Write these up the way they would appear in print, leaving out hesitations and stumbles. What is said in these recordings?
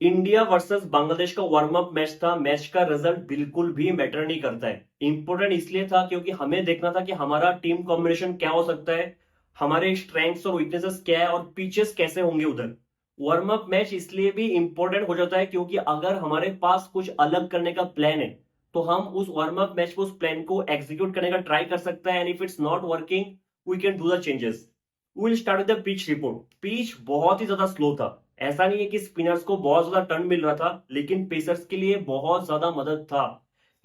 India versus Bangladesh का warm up match था। Match का रिजल्ट बिल्कुल भी मैटर नहीं करता है। इंपॉर्टेंट इसलिए था क्योंकि हमें देखना था कि हमारा टीम कॉम्बिनेशन क्या हो सकता है, हमारे स्ट्रेंथ्स और वीकनेसेस क्या है और पिचेस कैसे होंगे उधर। वार्म अप मैच इसलिए भी इंपॉर्टेंट हो जाता है क्योंकि अगर हमारे पास कुछ अलग करने का प्लान है तो हम उस वार्म अप मैच को, उस प्लान को एग्जीक्यूट करने का ट्राई कर सकते हैं। And if it's not working we can do the changes. Will start with the pitch report. Pitch बहुत ही ज्यादा स्लो था। ऐसा नहीं है कि स्पिनर्स को बहुत ज्यादा टर्न मिल रहा था, लेकिन पेसर्स के लिए बहुत ज्यादा मदद था।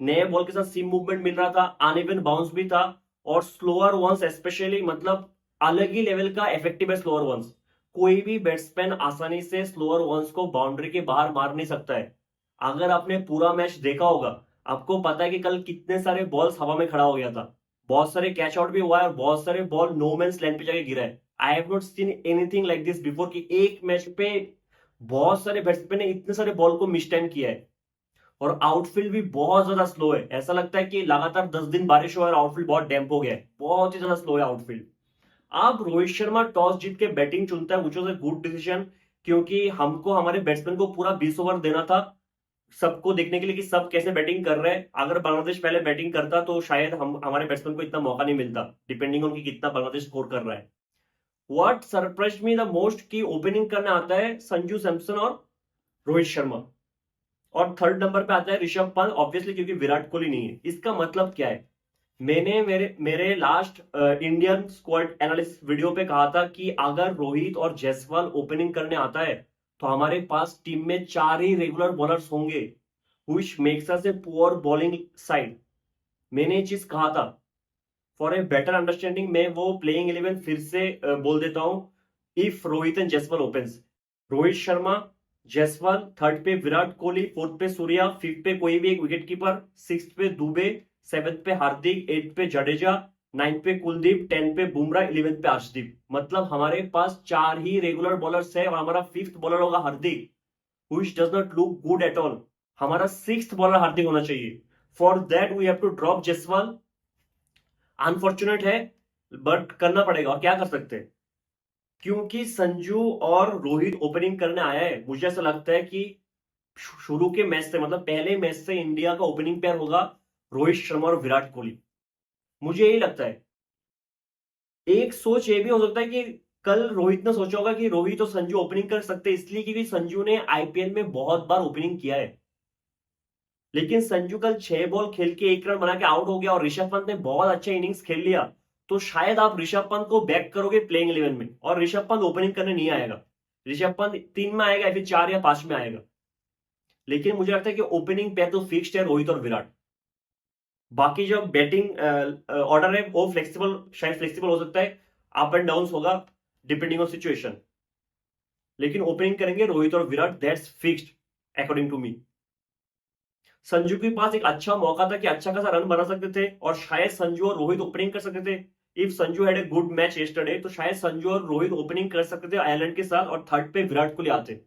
नए बॉल के साथ सीम मूवमेंट मिल रहा था, अनइवन बाउंस भी था और स्लोअर वंस स्पेशली, मतलब अलग ही लेवल का इफेक्टिव है स्लोअर वंस। कोई भी बैट्समैन आसानी से स्लोअर वंस को बाउंड्री के बाहर मार नहीं सकता है। अगर आपने पूरा मैच देखा होगा, आपको पता है कि कल कितने सारे बॉल्स हवा में खड़ा हो गया था। बहुत सारे कैच आउट भी हुआ है और बहुत सारे बॉल नो मैंस लैंड पे जाके गिरा है। I have not seen anything like this before कि एक मैच पे बहुत सारे बैट्समैन ने इतने सारे बॉल को मिस टाइम किया है। और आउटफील्ड भी बहुत ज्यादा स्लो है। ऐसा लगता है कि लगातार 10 दिन बारिश हुआ है और आउटफील्ड बहुत डैम्प हो गया है। बहुत ही ज्यादा स्लो है आउटफील्ड। अब रोहित शर्मा टॉस जीत के बैटिंग चुनता है, which was a good decision. क्योंकि हमको हमारे बैट्समैन को पूरा 20 ओवर देना था, सबको देखने के लिए कि सब कैसे बैटिंग कर रहे हैं। अगर बांग्लादेश पहले बैटिंग करता तो शायद हम हमारे बैट्समैन को इतना मौका नहीं मिलता, डिपेंडिंग ऑन कि कितना बांग्लादेश स्कोर कर रहा है। What surprise me the most की ओपनिंग करने आता है संजू सैमसन और रोहित शर्मा, और थर्ड नंबर पे आता है ऋषभ पंत, ऑब्वियसली क्योंकि विराट कोहली नहीं है। इसका मतलब क्या है? मैंने मेरे मेरे last Indian squad analyst video पे कहा था कि अगर रोहित और जायसवाल ओपनिंग करने आता है तो हमारे पास टीम में 4 ही रेगुलर बॉलर्स होंगे, which makes us a poor bowling side. मैंने ये चीज कहा था। फॉर ए बेटर अंडरस्टैंडिंग मैं वो प्लेइंग 11 फिर से बोल देता हूं। If Rohit and Jaiswal opens, Rohit Sharma, Jaiswal, third पे विराट कोहली, फोर्थ पे सूर्या, फिफ्थ पे कोई भी एक विकेट कीपर, सिक्स पे दुबे, सेवेंथ पे हार्दिक, एट पे जडेजा, नाइन्थ पे कुलदीप, 10 पे बुमराह, 11th पे अर्शदीप। मतलब हमारे पास 4 ही रेगुलर बॉलर्स है और हमारा फिफ्थ बॉलर होगा Hardik, which does not look good at all। हमारा सिक्स्थ बॉलर हार्दिक होना चाहिए। For that we have to drop Jaiswal. Unfortunate है बट करना पड़ेगा, और क्या कर सकते हैं। क्योंकि संजू और रोहित ओपनिंग करने आया है, मुझे ऐसा लगता है कि शुरू के मैच से, मतलब पहले मैच से इंडिया का ओपनिंग पेयर होगा रोहित शर्मा और विराट कोहली। मुझे यही लगता है। एक सोच ये भी हो सकता है कि कल रोहित ने सोचा होगा कि रोहित और संजू ओपनिंग कर सकते हैं, इसलिए क्योंकि संजू ने आईपीएल में बहुत बार ओपनिंग किया है। लेकिन संजू कल 6 बॉल खेल के 1 रन बना के आउट हो गया और ऋषभ पंत ने बहुत अच्छा इनिंग्स खेल लिया। तो शायद आप ऋषभ पंत को बैक करोगे प्लेइंग 11 में और ऋषभ पंत ओपनिंग करने नहीं आएगा। ऋषभ पंत 3 में आएगा या फिर 4 या 5 में आएगा। लेकिन मुझे लगता है कि ओपनिंग पेयर तो फिक्स्ड है रोहित और विराट। बाकी जो बैटिंग ऑर्डर है वो फ्लेक्सिबल, शायद फ्लेक्सिबल हो सकता है, अप एंड डाउन होगा डिपेंडिंग ऑन सिचुएशन। लेकिन ओपनिंग करेंगे रोहित और Virat, that's fixed according to me. Sanju के पास एक अच्छा मौका था कि अच्छा खासा रन बना सकते थे और शायद संजू और रोहित ओपनिंग कर सकते थे। If Sanju had a good match yesterday तो शायद संजू और रोहित ओपनिंग कर सकते थे आयरलैंड के साथ और थर्ड पे विराट कोहली आते।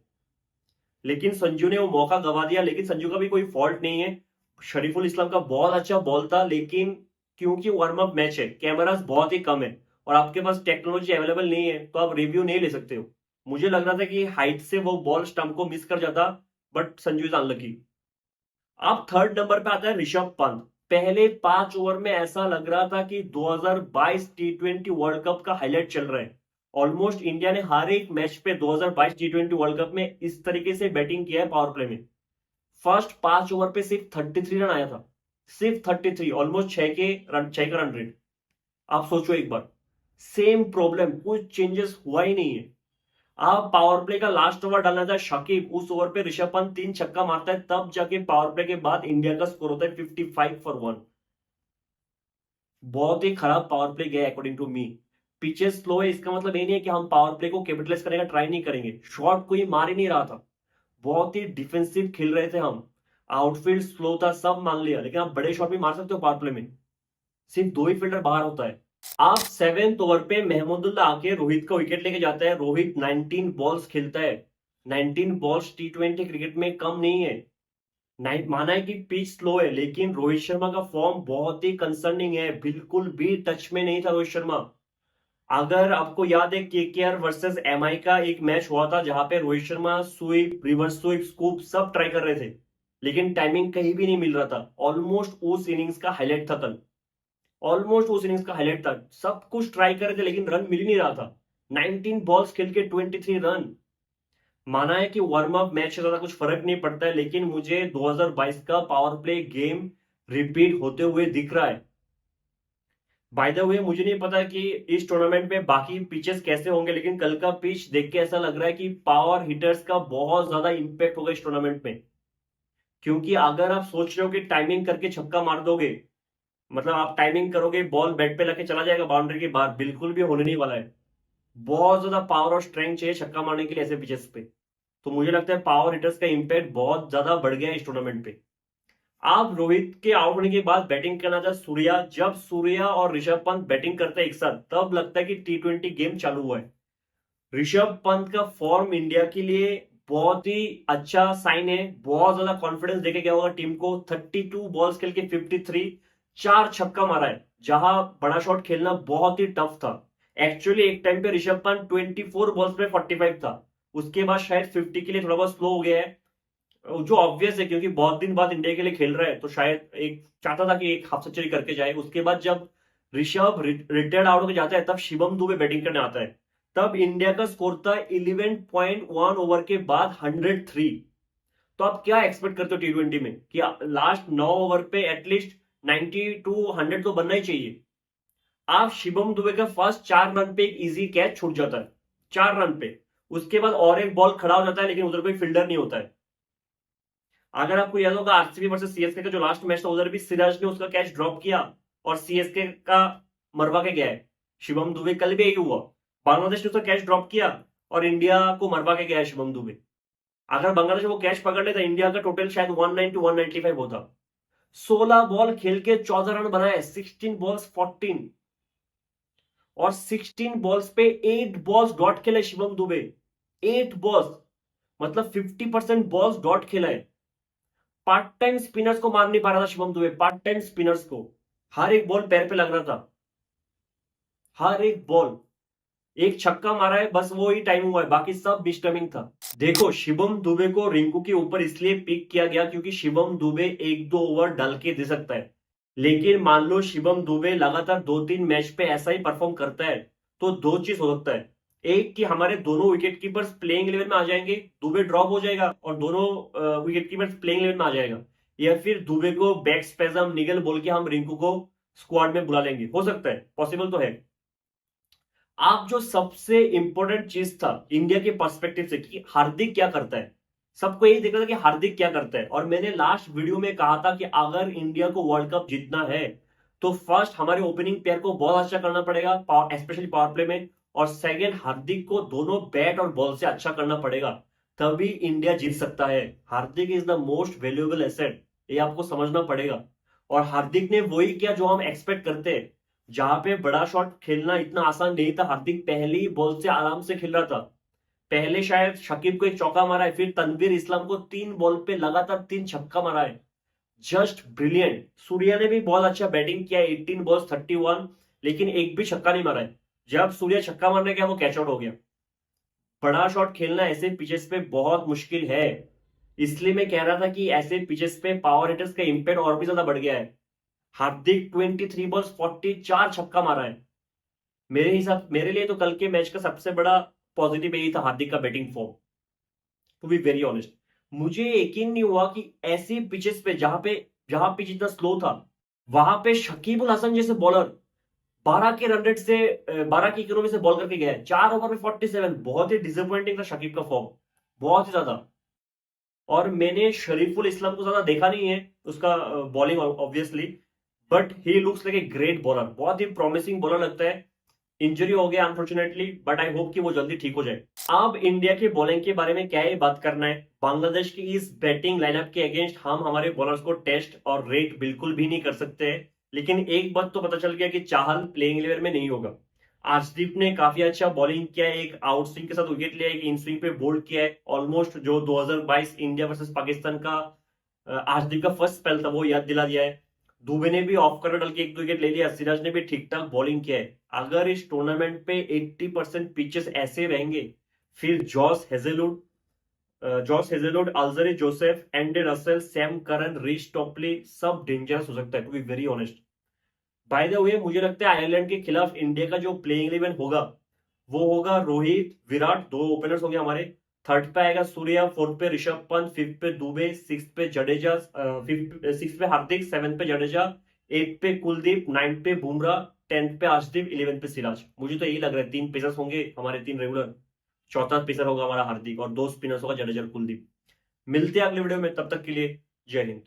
लेकिन संजू ने वो मौका गवा दिया। लेकिन संजू का भी कोई फॉल्ट नहीं है। शरीफुल इस्लाम का बहुत अच्छा बॉल था, लेकिन क्योंकि वार्म अप मैच है, कैमरास बहुत ही कम है और आपके पास टेक्नोलॉजी अवेलेबल नहीं है, तो आप रिव्यू नहीं ले सकते हो। मुझे लग रहा था कि हाइट से वो बॉल स्टंप को मिस कर जाता, बट संजू इज अनलकी। अब थर्ड नंबर पे आता है ऋषभ पंत। पहले 5 ओवर में ऐसा लग रहा था कि 2022 टी20 वर्ल्ड कप का हाईलाइट चल रहा है। ऑलमोस्ट इंडिया ने हर एक मैच पे 2022 टी20 वर्ल्ड कप में इस तरीके से बैटिंग किया है पावर प्ले में। फर्स्ट 5 ओवर पे सिर्फ 33 रन आया था, सिर्फ 33, ऑलमोस्ट 6 का रन रेट। आप सोचो एक बार, सेम प्रॉब्लम, कुछ चेंजेस हुआ ही नहीं है। अब पावर प्ले का लास्ट ओवर डालना था शकीब, उस ओवर पे ऋषभ पंत 3 छक्का मारता है, तब जाके पावर प्ले के बाद इंडिया का स्कोर होता है 55 फॉर 1। बहुत ही खराब पावर प्ले गया according to me. Pitches slow है, इसका मतलब ये नहीं है कि हम पावर प्ले को कैपिटलाइज करने का ट्राई नहीं करेंगे। शॉट कोई मार ही नहीं रहा था, बहुत ही डिफेंसिव खेल रहे थे हम। आउटफील्ड स्लो था, सब मान लिया, लेकिन आप बड़े शॉट भी मार सकते हो पावर प्ले में। सिर्फ 2 ही फील्डर बाहर होता है। आप 7th ओवर पे महमूदुल्लाह आके रोहित का विकेट लेके जाता है। रोहित 19 बॉल्स खेलता है। 19 बॉल्स टी20 क्रिकेट में कम नहीं है। माना है कि पिच स्लो है, लेकिन रोहित शर्मा का फॉर्म बहुत ही कंसर्निंग है। बिल्कुल भी टच में नहीं था रोहित शर्मा। अगर आपको याद है केकेआर वर्सेस एमआई का एक मैच हुआ था जहां पे Rohit Sharma sweep, reverse sweep, scoop सब ट्राई कर रहे थे, लेकिन टाइमिंग कहीं भी नहीं मिल रहा था। ऑलमोस्ट उस इनिंग्स का हाईलाइट था कल। ऑलमोस्ट उस इनिंग्स का हाईलाइट था। सब कुछ ट्राई कर रहे थे लेकिन रन मिल ही नहीं रहा था। 19 बॉल्स खेल के 23 रन। माना है कि वार्म अप मैच से ज्यादा कुछ फर्क नहीं पड़ता है, लेकिन मुझे 2022 का पावर प्ले गेम रिपीट होते हुए दिख रहा है। बाय द वे, मुझे नहीं पता कि इस टूर्नामेंट में बाकी पिचेस कैसे होंगे, लेकिन कल का पिच देख के ऐसा लग रहा है कि पावर हिटर्स का बहुत ज्यादा इंपैक्ट होगा इस टूर्नामेंट में। क्योंकि अगर आप सोच रहे हो कि टाइमिंग करके छक्का मार दोगे, मतलब आप टाइमिंग करोगे, बॉल बैट पे लगे चला जाएगा बाउंड्री के बाहर, बिल्कुल भी होने नहीं वाला है। बहुत ज्यादा पावर और स्ट्रेंथ चाहिए छक्का मारने के लिए ऐसे पिचेस पे। तो मुझे लगता है पावर हिटर्स का इंपैक्ट बहुत ज्यादा बढ़ गया है इस टूर्नामेंट पे। आप रोहित के आउट होने के बाद बैटिंग करना था सूर्या। जब सूर्या और ऋषभ पंत बैटिंग करते हैं एक साथ, तब लगता है कि T20 गेम चालू हुआ है। ऋषभ पंत का फॉर्म इंडिया के लिए बहुत ही अच्छा साइन है। बहुत ज्यादा कॉन्फिडेंस देके गया होगा टीम को। 32 बॉल्स खेल के 53, 4 छक्का मारा है, जहां बड़ा शॉट खेलना बहुत ही टफ था। एक्चुअली एक टाइम पे ऋषभ पंत 24 बॉल्स पे 45 था। उसके बाद शायद 50 के लिए थोड़ा बहुत स्लो हो गया है, जो ऑब्वियस है क्योंकि बहुत दिन बाद इंडिया के लिए खेल रहा है, तो शायद एक चाहता था कि एक हाफ सेंचुरी करके जाए। उसके बाद जब ऋषभ रिटायर्ड आउट होकर जाता है, तब शिवम दुबे बैटिंग करने आता है। तब इंडिया का स्कोर था 11.1 ओवर के बाद 103। तो आप क्या एक्सपेक्ट करते हो T20 में कि लास्ट 9 ओवर पे एटलीस्ट 90 टू 100 तो बनना ही चाहिए। आप शिवम दुबे का फर्स्ट 4 रन पे एक इजी कैच छूट जाता है, 4 रन पे। उसके बाद और एक बॉल खड़ा हो जाता है, लेकिन उधर कोई फील्डर नहीं होता है। अगर आपको याद होगा आरसीबी वर्सेस सीएसके का जो लास्ट मैच था, उधर भी सिराज ने उसका कैच ड्रॉप किया और सीएसके का मरवा के गया है। शिवम दुबे कल भी यही हुआ। बांग्लादेश ने उसका कैच ड्रॉप किया और इंडिया को मरवा के गया है शिवम दुबे। अगर बांग्लादेश वो कैच पकड़ लेता, इंडिया का टोटल शायद 190 195 होता। 16 बॉल खेल के 14 रन बनाए, 16 बॉल्स 14, और 16 बॉल्स पे 8 बॉल्स डॉट खेला है शिवम दुबे। 8 बॉल्स, मतलब 50% बॉल्स डॉट खेला है। पार्ट टाइम स्पिनर्स को मार नहीं पा रहा था Shivam Dubey. Part time spinners को हर एक बॉल पैर पे लग रहा था, हर एक बॉल। एक छक्का मारा है बस, वो ही टाइम हुआ है, बाकी सब मिसटाइमिंग था। देखो, शिवम दुबे को रिंकू के ऊपर इसलिए पिक किया गया क्योंकि शिवम दुबे 1-2 ओवर डाल के दे सकता है। लेकिन मान लो शिवम दुबे लगातार 2-3 मैच पे ऐसा ही परफॉर्म करता है, तो दो चीज हो सकता है। एक कि हमारे दोनों विकेट कीपर्स प्लेइंग इलेवन में आ जाएंगे, दुबे ड्रॉप हो जाएगा और दोनों विकेट कीपर्स प्लेइंग इलेवन में आ जाएगा। या फिर दुबे को बैक स्पेजम निगल बोल के हम रिंकू को स्क्वाड में बुला लेंगे। हो सकता है, पॉसिबल तो है। आप जो सबसे इंपॉर्टेंट चीज था इंडिया के पर्सपेक्टिव से कि हार्दिक क्या करता है, सबको यही देखना था कि हार्दिक क्या करता है। और मैंने लास्ट वीडियो में कहा था कि अगर इंडिया को वर्ल्ड कप जीतना है, तो फर्स्ट हमारे ओपनिंग पेयर को बहुत अच्छा करना पड़ेगा, स्पेशली पावर प्ले में। और सेकंड, हार्दिक को दोनों बैट और बॉल से अच्छा करना पड़ेगा, तभी इंडिया जीत सकता है। Hardik is the most valuable asset, ये आपको समझना पड़ेगा। और हार्दिक ने वही किया जो हम एक्सपेक्ट करते हैं। जहां पे बड़ा शॉट खेलना इतना आसान नहीं था, हार्दिक पहली ही बॉल से आराम से खेल रहा था। पहले शायद शकीब को एक चौका मारा है, फिर तनवीर इस्लाम को 3 बॉल पे लगातार 3 छक्का मारा है। Just brilliant. सूर्या ने भी बहुत अच्छा बैटिंग किया, 18 बॉल्स 31, लेकिन एक भी छक्का नहीं मारा है। जब सूर्या छक्का मारने गया, वो कैच आउट हो गया। बड़ा शॉट खेलना ऐसे पिचेस पे बहुत मुश्किल है। इसलिए मैं कह रहा था कि ऐसे पिचेस पे पावर हिटर्स का इंपैक्ट और भी ज्यादा बढ़ गया है। हार्दिक 23 बॉल्स 44 छक्का मारा है। मेरे लिए तो कल के मैच का सबसे बड़ा पॉजिटिव यही था, हार्दिक का batting form. To be very honest, मुझे यकीन नहीं हुआ कि ऐसी पिचेस पे जहां पिच इतना स्लो था, वहां पे शकीब उल हसन जैसे बॉलर 12 के रन रेट से 12 की इकोनॉमी से बॉल करके गया है, 4 ओवर में 47। बहुत ही डिसअपॉइंटिंग था शकीब का फॉर्म, बहुत ही ज्यादा। और मैंने शरीफुल इस्लाम को ज्यादा देखा नहीं है, उसका bowling obviously, but he looks like a great bowler, बहुत ही प्रॉमिसिंग बॉलर लगता है। इंजरी हो गया अनफॉर्चुनेटली, बट आई होप कि वो जल्दी ठीक हो जाए। अब इंडिया की बॉलिंग के बारे में क्या ही बात करना है। बांग्लादेश की इस बैटिंग लाइनअप के अगेंस्ट हम हमारे बॉलर्स को टेस्ट और रेट बिल्कुल भी नहीं कर सकते हैं। लेकिन एक बात तो पता चल गया कि चाहल प्लेइंग 11 में नहीं होगा। आर्शदीप ने काफी अच्छा बॉलिंग किया है, एक आउट स्विंग के साथ विकेट लिया है, एक इन स्विंग पे बोल्ड किया है। ऑलमोस्ट जो 2022 इंडिया वर्सेस पाकिस्तान का आर्शदीप का फर्स्ट स्पेल था, वो याद दिला दिया है। दुबे ने भी ऑफ कवर डाल के 1-2 विकेट ले लिया, सिराज ने भी ठीक ठाक बॉलिंग किया है। अगर इस टूर्नामेंट पे 80% पिचेस ऐसे रहेंगे, फिर Josh Hazlewood, Alzarri Joseph, Andy Russell, Sam Curran, Reece Topley सब डेंजरस हो सकता है, to be very honest. By the way मुझे लगता है आयरलैंड के खिलाफ इंडिया का जो प्लेइंग 11 होगा, वो होगा रोहित, विराट, दो ओपनर्स होंगे हमारे। थर्ड पे आएगा सूर्या, फोर्थ पे ऋषभ पंत, फिफ्थ पे दुबे, सिक्स पे जडेजा, सिक्स पे हार्दिक, सेवन पे जडेजा, एट पे कुलदीप, नाइन्थ पे बुमराह, टेंथ पे अर्शदीप, 11th पे सिराज। मुझे तो यही लग रहा है, तीन पेसर्स होंगे हमारे, तीन रेगुलर, चौथा पेसर होगा हमारा हार्दिक, और दो स्पिनर्स होगा जडेजा और कुलदीप। मिलते हैं अगले वीडियो में, तब तक के लिए जय हिंद।